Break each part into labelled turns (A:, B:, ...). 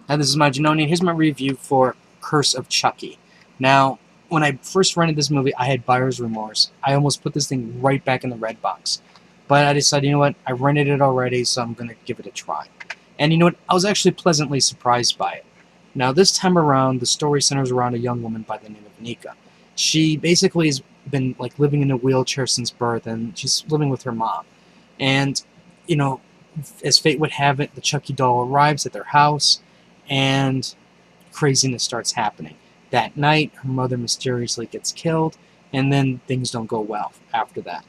A: Hi, this is my Janoni, and here's my review for Curse of Chucky. Now, when I first rented this movie, I had buyer's remorse. I almost put this thing right back in the Redbox. But I decided, you know what, I rented it already, so I'm going to give it a try. And you know what, I was actually pleasantly surprised by it. Now, this time around, the story centers around a young woman by the name of Nika. She basically has been living in a wheelchair since birth, and she's living with her mom. And, you know, as fate would have it, the Chucky doll arrives at their house, and craziness starts happening. That night, her mother mysteriously gets killed, and then things don't go well after that.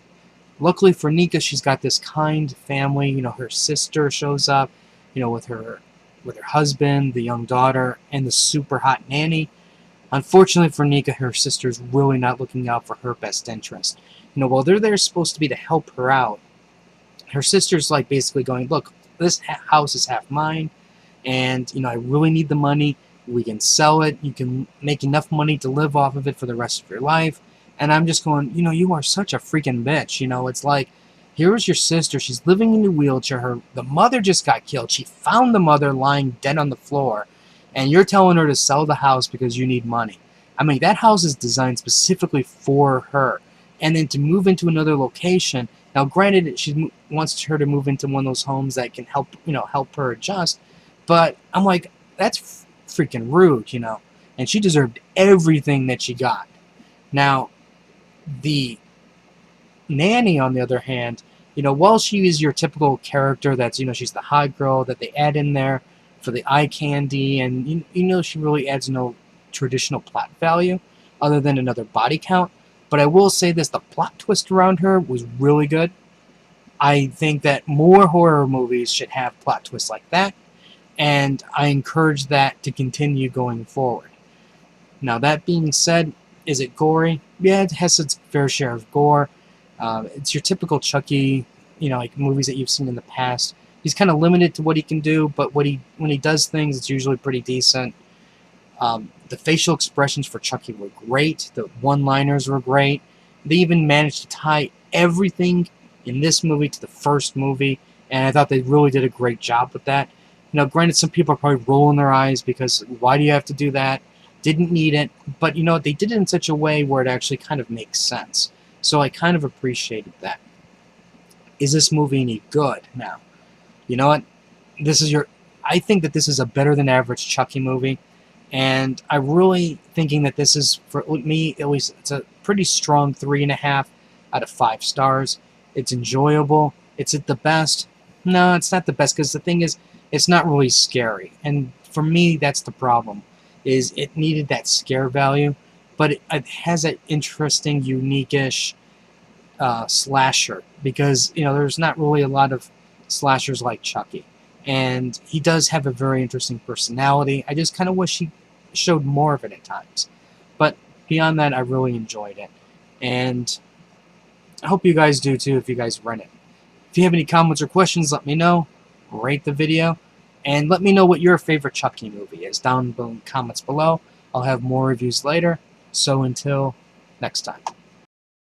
A: Luckily for Nika, she's got this kind family. You know, her sister shows up, you know, with her husband, the young daughter, and the super hot nanny. Unfortunately for Nika, her sister's really not looking out for her best interest. You know, while they're there supposed to be to help her out, her sister's basically going, look, this house is half mine, and you know, I really need the money. We can sell it. You can make enough money to live off of it for the rest of your life. And I'm just going, you know, you are such a freaking bitch. You know, it's like, here's your sister. She's living in a wheelchair. The mother just got killed. She found the mother lying dead on the floor, and you're telling her to sell the house because you need money. I mean, that house is designed specifically for her. And then to move into another location. Now, granted, she wants her to move into one of those homes that can help her adjust. But I'm like, that's freaking rude, you know. And she deserved everything that she got. Now, the nanny, on the other hand, you know, while she is your typical character that's, you know, she's the hot girl that they add in there for the eye candy, and, you know, she really adds no traditional plot value other than another body count. But I will say this, the plot twist around her was really good. I think that more horror movies should have plot twists like that, and I encourage that to continue going forward. Now, that being said, is it gory? Yeah, it has its fair share of gore. It's your typical Chucky, you know, like movies that you've seen in the past. He's kind of limited to what he can do, but when he does things, it's usually pretty decent. The facial expressions for Chucky were great. The one-liners were great. They even managed to tie everything in this movie to the first movie, and I thought they really did a great job with that. You know, granted, some people are probably rolling their eyes because why do you have to do that? Didn't need it, but you know, they did it in such a way where it actually kind of makes sense. So I kind of appreciated that. Is this movie any good? Now, you know what? I think that this is a better than average Chucky movie, and I'm really thinking that this is, for me at least, it's a pretty strong 3.5 out of 5 stars. It's enjoyable. Is it the best? No, it's not the best, because the thing is, it's not really scary. And for me, that's the problem, is it needed that scare value, but it has that interesting, unique-ish slasher, because, you know, there's not really a lot of slashers like Chucky. And he does have a very interesting personality. I just kind of wish he showed more of it at times. But beyond that, I really enjoyed it. And I hope you guys do too if you guys rent it. If you have any comments or questions, let me know. Rate the video. And let me know what your favorite Chucky movie is down in the comments below. I'll have more reviews later. So until next time.